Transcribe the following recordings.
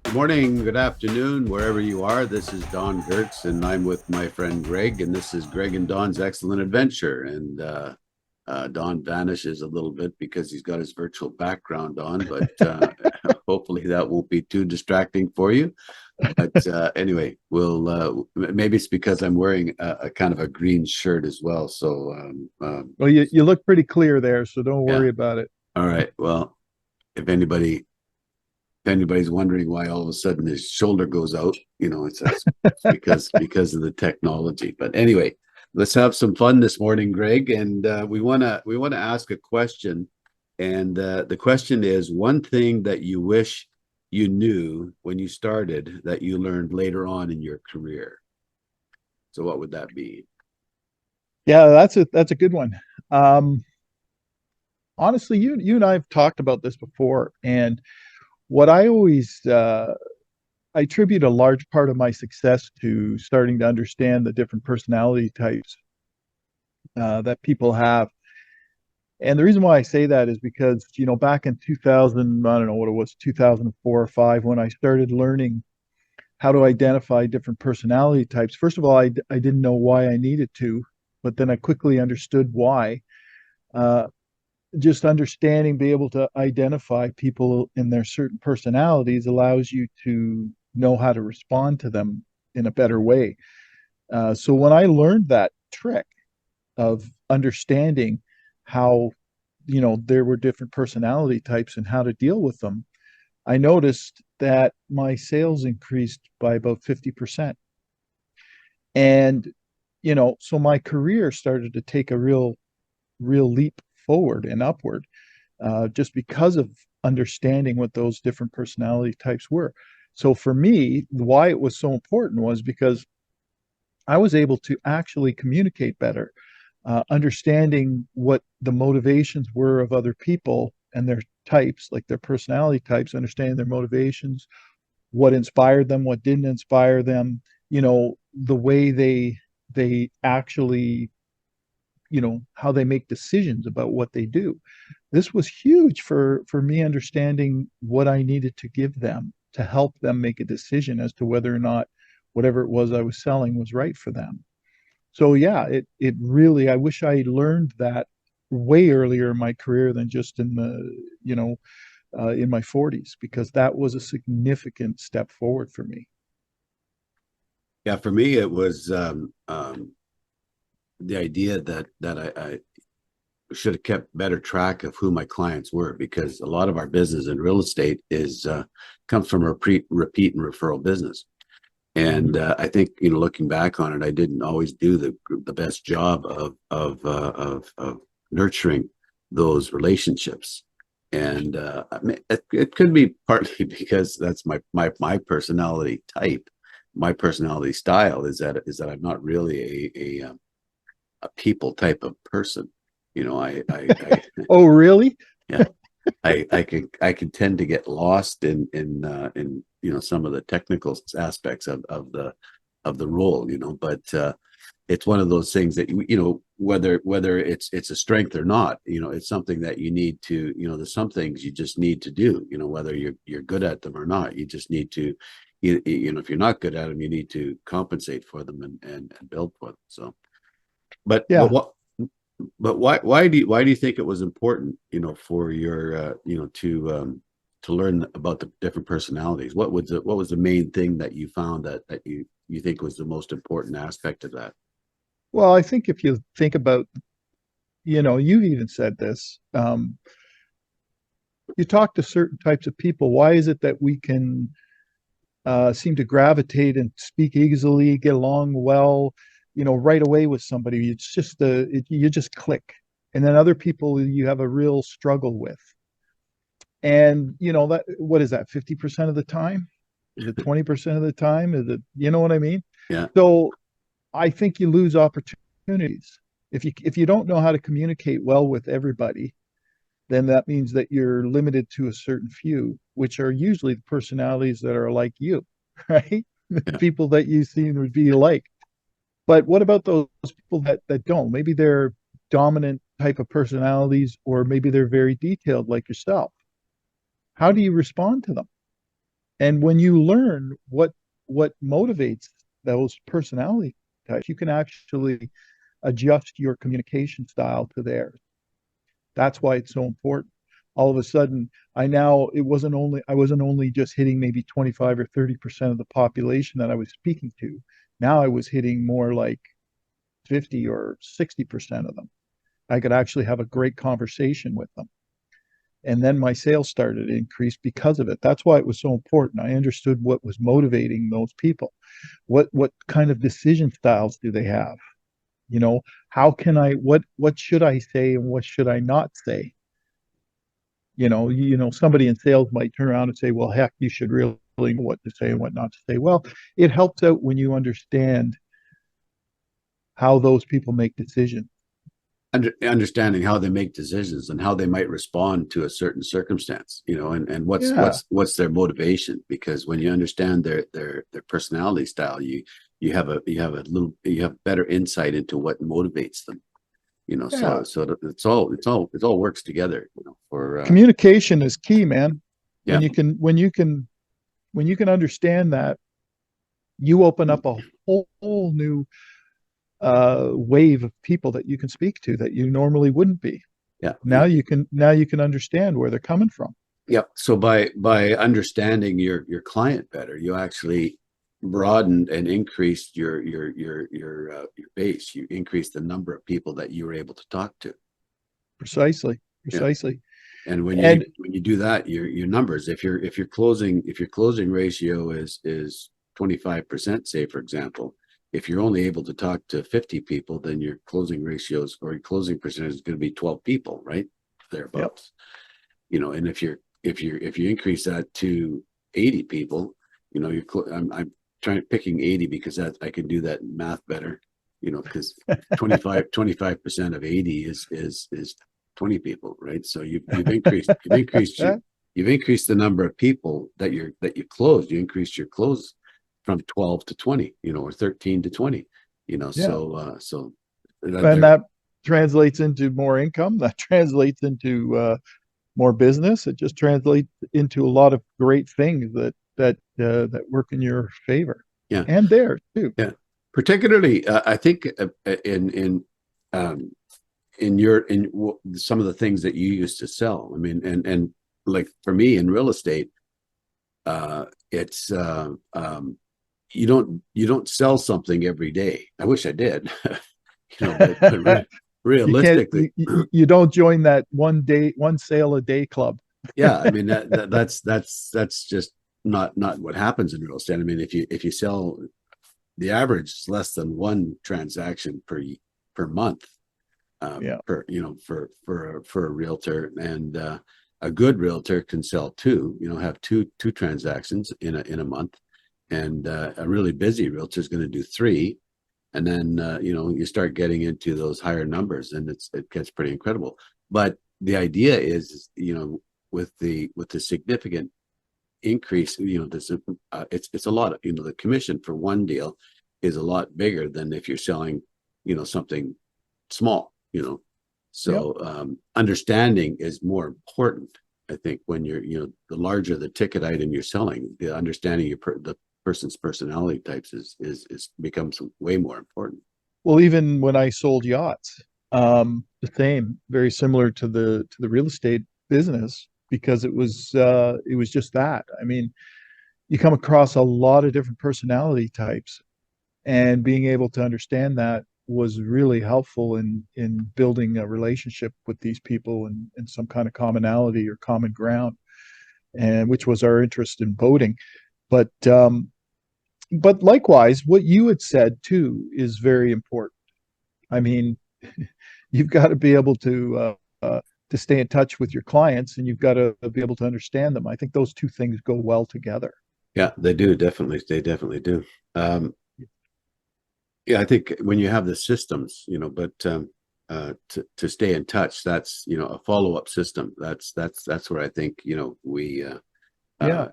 Good morning, good afternoon, wherever you are. This is Don Gertz, and I'm with my friend Greg, and this is Greg and Don's Excellent Adventure. And Don vanishes a little bit because he's got his virtual background on, but hopefully that won't be too distracting for you. But anyway, maybe it's because I'm wearing a kind of a green shirt as well. So Well, you look pretty clear there, so don't yeah. worry about it. All right. Well, if anybody if anybody's wondering why all of a sudden his shoulder goes out, it's because of the technology. But anyway, let's have some fun this morning, Greg, and we wanna ask a question, and the question is one thing that you wish you knew when you started that you learned later on in your career. So what would that be? Yeah, that's a good one. Um, Honestly, you and I have talked about this before, and what I attribute a large part of my success to starting to understand the different personality types that people have. And the reason why I say that is because, back in 2000, I don't know what it was, 2004 or five, when I started learning how to identify different personality types. First of all, I didn't know why I needed to, but then I quickly understood why. Uh, just understanding, be able to identify people in their certain personalities allows you to know how to respond to them in a better way. So when I learned that trick of understanding how, there were different personality types and how to deal with them, I noticed that my sales increased by about 50%. And, so my career started to take a real leap forward and upward, just because of understanding what those different personality types were. So for me, why it was so important was because I was able to actually communicate better, understanding what the motivations were of other people and their types, like their personality types, understanding their motivations, what inspired them, what didn't inspire them, the way they actually, how they make decisions about what they do. This was huge for me understanding what I needed to give them to help them make a decision as to whether or not whatever it was I was selling was right for them. So yeah, it really, I wish I learned that way earlier in my career than just in my 40s, because that was a significant step forward for me. Yeah, for me it was the idea that I should have kept better track of who my clients were, because a lot of our business in real estate is comes from a repeat and referral business. And Mhm. I think, looking back on it, I didn't always do the best job of nurturing those relationships. And I mean, it could be partly because that's my personality type. My personality style is that I'm not really a people type of person. I Oh, really? yeah, I can tend to get lost in some of the technical aspects of the role, but it's one of those things that whether it's a strength or not, it's something that you need to, there's some things you just need to do, whether you're good at them or not. You just need to, if you're not good at them, you need to compensate for them and build for them. So, but but Yeah. what but why do you think it was important, for your to learn about the different personalities? What was the main thing that you found that you think was the most important aspect of that? Well, I think if you think about, you even said this, you talk to certain types of people. Why is it that we can seem to gravitate and speak easily, get along well, right away with somebody? It's just you just click. And then other people you have a real struggle with. And that, what is that, 50% of the time? Is it 20% of the time? Is it, you know what I mean? Yeah, So I think you lose opportunities. If you don't know how to communicate well with everybody, then that means that you're limited to a certain few, which are usually the personalities that are like you, right? The yeah, people that you seem to be like. But what about those people that don't? Maybe they're dominant type of personalities, or maybe they're very detailed like yourself. How do you respond to them? And when you learn what motivates those personality types, you can actually adjust your communication style to theirs. That's why it's so important. All of a sudden, I wasn't only just hitting maybe 25 or 30% of the population that I was speaking to. Now I was hitting more like 50 or 60% of them. I could actually have a great conversation with them. And then my sales started to increase because of it. That's why it was so important. I understood what was motivating those people. What kind of decision styles do they have? You know, how can I what should I say and what should I not say? Somebody in sales might turn around and say, well, heck, you should really know what to say and what not to say. Well, it helps out when you understand how those people make decisions. Understanding how they make decisions and how they might respond to a certain circumstance, and what's Yeah, what's their motivation. Because when you understand their personality style, you have better insight into what motivates them. yeah. So it's all works together. For Communication is key, man. Yeah, When you can understand that, you open up a whole new wave of people that you can speak to that you normally wouldn't be. yeah, Now you can understand where they're coming from. yeah. So by understanding your client better, you actually broadened and increased your base. You increased the number of people that you were able to talk to. Precisely, Yeah. precisely. And And when you do that, your numbers, if your closing ratio is 25%, say for example, if you're only able to talk to 50 people, then your closing ratios or your closing percentage is going to be 12 people, right? yep, Thereabouts. And if you increase that to 80 people, I'm trying picking 80 because I can do that math better, because 25% of 80 is 20 people, right? So you've increased the number of people that you closed. You increased your close from 12 to 20, or 13 to 20, yeah. so that And there. that translates into more income. That translates into more business. It just translates into a lot of great things that work in your favor Yeah, and theirs too. yeah. Particularly, I think um, some of the things that you used to sell. I mean, and like for me in real estate, it's you don't sell something every day. I wish I did, but You can't realistically, you don't join that one sale a day club. yeah. I mean that's just not what happens in real estate. I mean, if you sell, the average is less than one transaction per month, Yeah, per for a realtor. And a good realtor can sell two, have two transactions in a month. And a really busy realtor is going to do three. And then you start getting into those higher numbers, and it gets pretty incredible. But the idea is, with the significant increase, this it's a lot of, the commission for one deal is a lot bigger than if you're selling, something small. yep. So understanding is more important, I think, when you're, the larger the ticket item you're selling, the understanding the person's personality types is becomes way more important. Well, even when I sold yachts, the same, very similar to the real estate business because it was just that. I mean, you come across a lot of different personality types, and being able to understand that was really helpful in building a relationship with these people and some kind of commonality or common ground, and which was our interest in boating. But likewise, what you had said too is very important. I mean, you've got to be able to stay in touch with your clients, and you've got to be able to understand them. I think those two things go well together. Yeah, they do, definitely. They definitely do. Yeah, I think when you have the systems, but to stay in touch, that's, a follow-up system. That's where I think, we uh Yeah.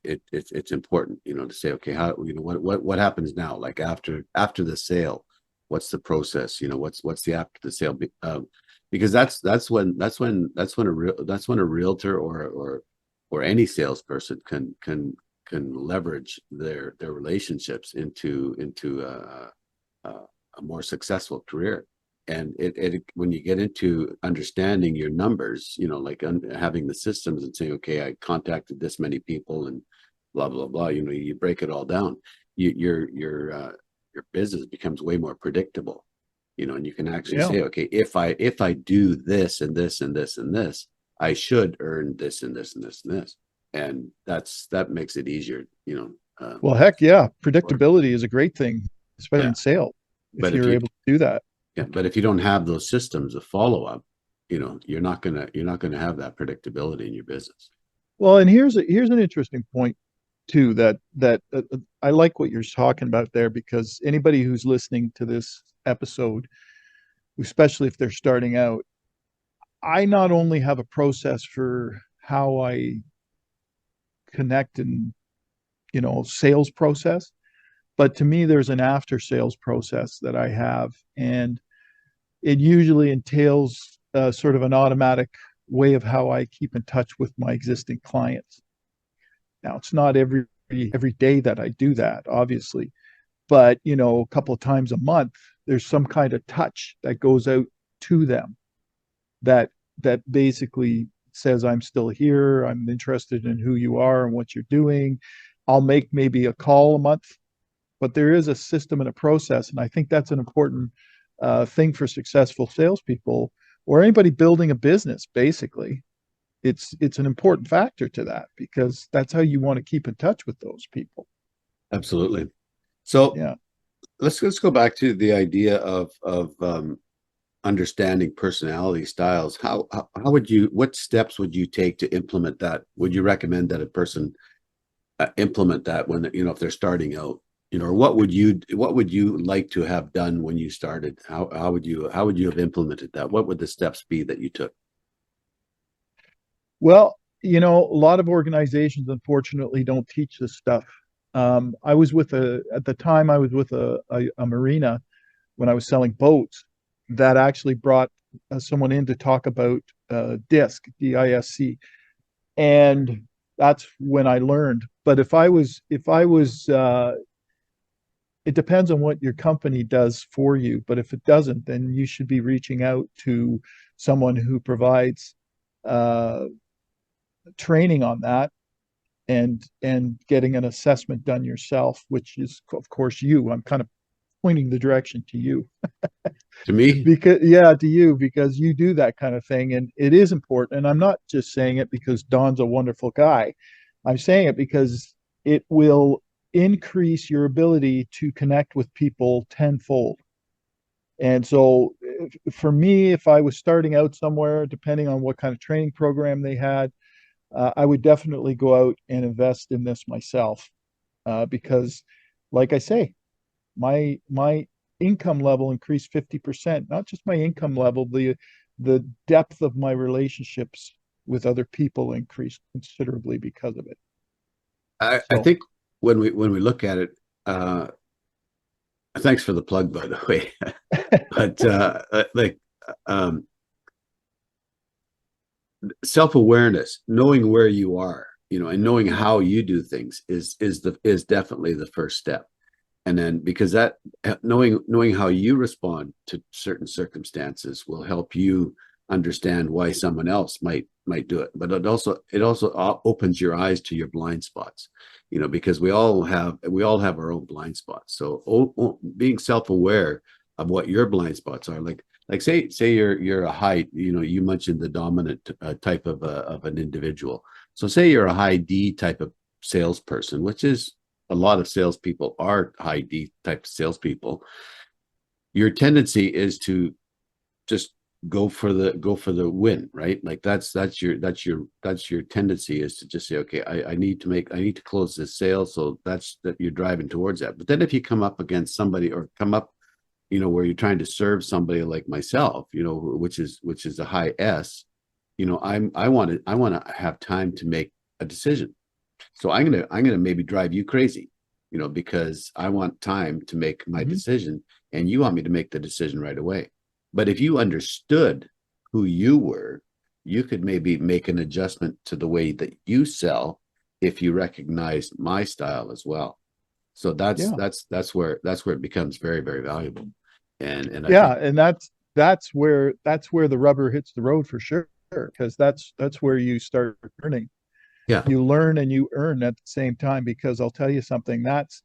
it's important, to say, okay, how, what happens now, like after the sale, what's the process, what's the after the sale, because that's when a realtor or any salesperson can can leverage their relationships into a more successful career. And it when you get into understanding your numbers, like having the systems and saying, okay, I contacted this many people and blah blah blah. You break it all down. Your business becomes way more predictable. And you can actually Yeah. say, okay, if I do this and this and this and this, I should earn this and this and this and this, and that makes it easier. Well, heck yeah. Or, Predictability is a great thing, especially yeah. in sales, if But if you're you able to do that. Yeah, but if you don't have those systems of follow up, you're not gonna have that predictability in your business. Well, and here's an interesting point too that I like what you're talking about there, because anybody who's listening to this episode, especially if they're starting out, I not only have a process for how I connect and sales process, but to me there's an after sales process that I have, and it usually entails sort of an automatic way of how I keep in touch with my existing clients. Now, it's not every day that I do that, obviously, but a couple of times a month, there's some kind of touch that goes out to them that basically says, I'm still here, I'm interested in who you are and what you're doing. I'll make maybe a call a month, but there is a system and a process, and I think that's an important thing for successful salespeople or anybody building a business. Basically, it's an important factor to that, because that's how you want to keep in touch with those people. Absolutely. So Yeah. let's go back to the idea of understanding personality styles. How would you what steps would you take to implement that? Would you recommend that a person implement that when if they're starting out? Or what would you like to have done when you started? How would you have implemented that? What would the steps be that you took? Well, a lot of organizations unfortunately don't teach this stuff. I was with at the time I was with a marina when I was selling boats that actually brought someone in to talk about DISC, DISC, and that's when I learned. But if I was, it depends on what your company does for you. But if it doesn't, then you should be reaching out to someone who provides uh, training on that, and getting an assessment done yourself, which is of course you. I'm kind of pointing the direction to you. To me, Because yeah, to you, because you do that kind of thing, and it is important. And I'm not just saying it because Don's a wonderful guy. I'm saying it because it will increase your ability to connect with people tenfold. And so for me, if I was starting out somewhere, depending on what kind of training program they had, I would definitely go out and invest in this myself, because, like I say, my income level increased 50%. Not just my income level, the depth of my relationships with other people increased considerably because of it. I So think when we look at it, uh, thanks for the plug, by the way. But like um, self-awareness, knowing where you are, and knowing how you do things is definitely the first step. And then because that knowing how you respond to certain circumstances will help you understand why someone else might do it. But it also opens your eyes to your blind spots, because we all have our own blind spots. So being self-aware of what your blind spots are, like say you're a high, you mentioned the dominant type of an individual. So say you're a high D type of salesperson, which is a lot of salespeople are high D type salespeople. Your tendency is to just go for the win, right? Like that's your tendency, is to just say, okay, I need to close this sale. So that's that you're driving towards that. But then if you come up against somebody, or come up, where you're trying to serve somebody like myself, which is a high S, I want to have time to make a decision. So I'm gonna maybe drive you crazy, because I want time to make my mhm. decision, and you want me to make the decision right away. But if you understood who you were, you could maybe make an adjustment to the way that you sell, if you recognize my style as well. So Yeah. that's where it becomes very, very valuable. And I Yeah, think, and that's where the rubber hits the road for sure, because that's where you start learning. yeah, You learn and you earn at the same time, because I'll tell you something, that's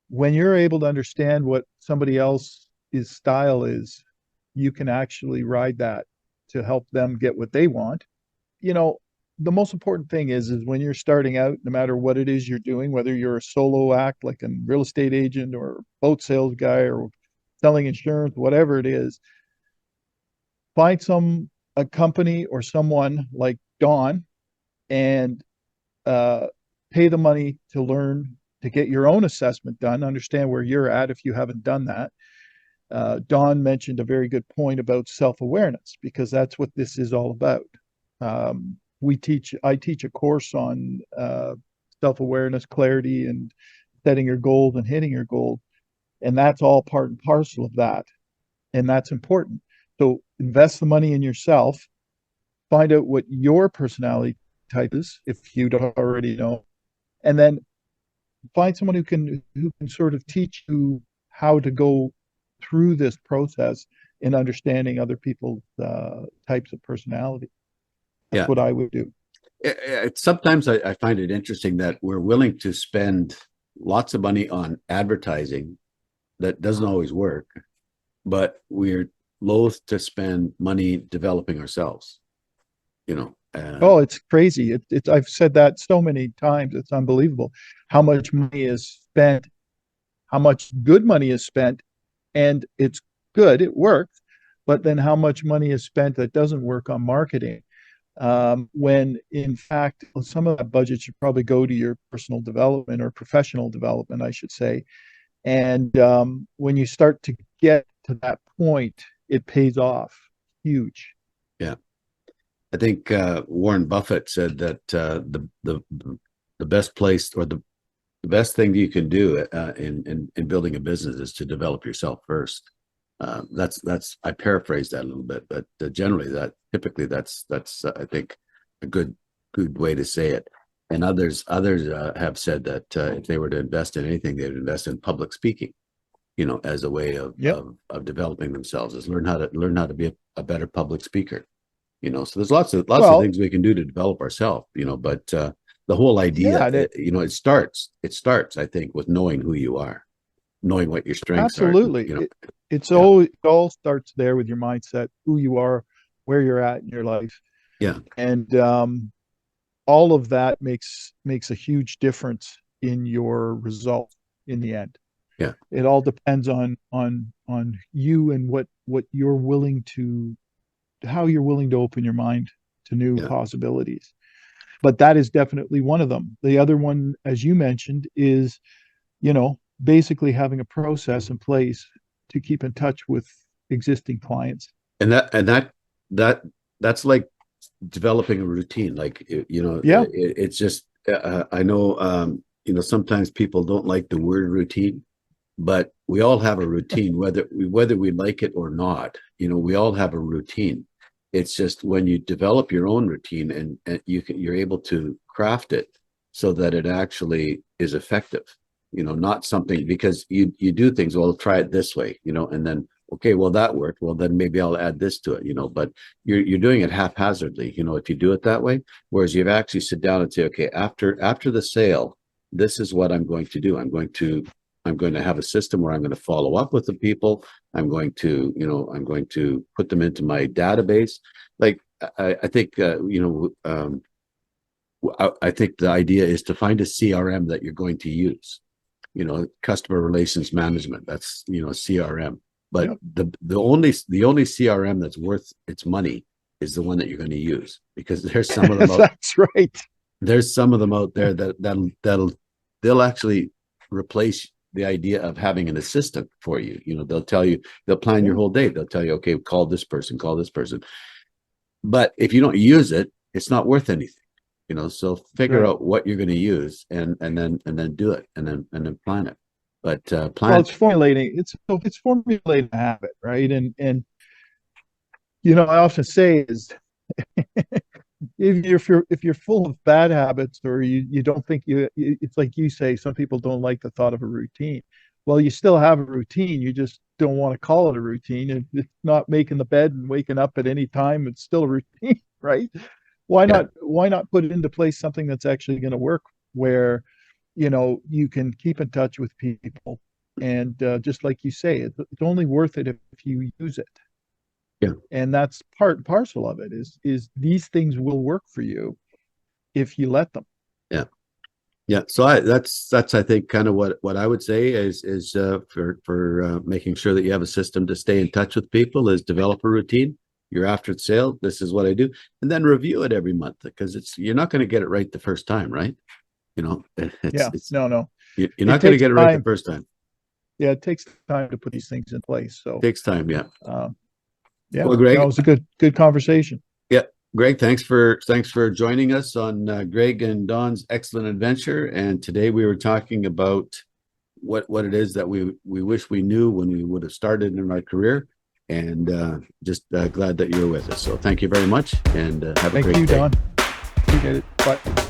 when you're able to understand what somebody else's style is, you can actually ride that to help them get what they want. You know, the most important thing is when you're starting out, no matter what it is you're doing, whether you're a solo act like a real estate agent or boat sales guy or selling insurance, whatever it is, find a company or someone like Dawn and uh, pay the money to learn to get your own assessment done, understand where you're at if you haven't done that. Dawn mentioned a very good point about self-awareness, because that's what this is all about. I teach a course on self-awareness, clarity, and setting your goals and hitting your goals. And that's all part and parcel of that. And that's important. So invest the money in yourself, find out what your personality type is, if you don't already know, and then find someone who can sort of teach you how to go through this process in understanding other people's types of personality. That's yeah. what I would do. Sometimes I find it interesting that we're willing to spend lots of money on advertising that doesn't always work, but we're loath to spend money developing ourselves. You know, Oh, it's crazy. It's I've said that so many times. It's unbelievable how much money is spent, how much good money is spent, and it's good, it works, but then how much money is spent that doesn't work on marketing. When in fact, some of that budget should probably go to your personal development or professional development, I should say. And when you start to get to that point, it pays off huge. yeah. I think Warren Buffett said that the best place or the best thing you can do in building a business is to develop yourself first. That's I paraphrase that a little bit, but generally that typically that's I think a good way to say it. And others have said that if they were to invest in anything, they'd invest in public speaking. You know, as a way Yep. of developing themselves, is learn how to be a better public speaker. You know, so there's lots of Well, things we can do to develop ourselves. You know, but the whole idea, yeah, you know, it starts I think with knowing who you are, knowing what your strengths are. absolutely. You know, yeah, It all starts there with your mindset, who you are, where you're at in your life, yeah, and all of that makes a huge difference in your result in the end. yeah, It all depends on you and what you're willing to, how you're willing to open your mind to new yeah. possibilities. But that is definitely one of them. The other one, as you mentioned, is, basically having a process in place to keep in touch with existing clients. And that's like developing a routine. Like Yeah, it's just I know you know sometimes people don't like the word routine, but we all have a routine, whether we like it or not. You know, we all have a routine. It's just when you develop your own routine and you're able to craft it so that it actually is effective. You know, not something because you do things. Well, try it this way. You know, and then okay, well that worked. Well, then maybe I'll add this to it. You know, but you're doing it haphazardly. You know, if you do it that way, whereas you've actually sit down and say, okay, after the sale, this is what I'm going to do. I'm going to have a system where I'm going to follow up with the people. I'm going to put them into my database. Like I think, I think the idea is to find a CRM that you're going to use, you know, customer relations management. That's, CRM. But yeah, the only CRM that's worth its money is the one that you're going to use because that's right. there's some of them out there they'll actually replace the idea of having an assistant for you. You know, they'll plan your Yeah, whole day. They'll tell you, okay, call this person. But if you don't use it, it's not worth anything. You know, so figure right. out what you're going to use and then do it and then plan it. But Well, plan, it's formulating a habit, right? And I often say is, if you're full of bad habits, or you don't think it's like you say, some people don't like the thought of a routine. Well, you still have a routine. You just don't want to call it a routine. It's not making the bed and waking up at any time. It's still a routine, right? Yeah. Why not put into place something that's actually going to work, where you can keep in touch with people, and just like you say, it's only worth it if you use it. Yeah. And that's part and parcel of it, is these things will work for you if you let them. Yeah. Yeah. So that's I think kind of what I would say is for making sure that you have a system to stay in touch with people is develop a routine. You're after the sale. This is what I do, and then review it every month, because you're not going to get it right the first time, right? Yeah, no, you're it not going to takes get it right the time. first time. Yeah, it takes time to put these things in place. So, It takes time. Yeah. um, yeah, Well, no, it Greg. was a good conversation. Yeah. Greg, thanks for joining us on Greg and Don's excellent adventure. And today we were talking about what it is that we wish we knew when we would have started in our career. And just glad that you're with us. So thank you very much, and have a Thank great you, day. Don. Appreciate it. Bye.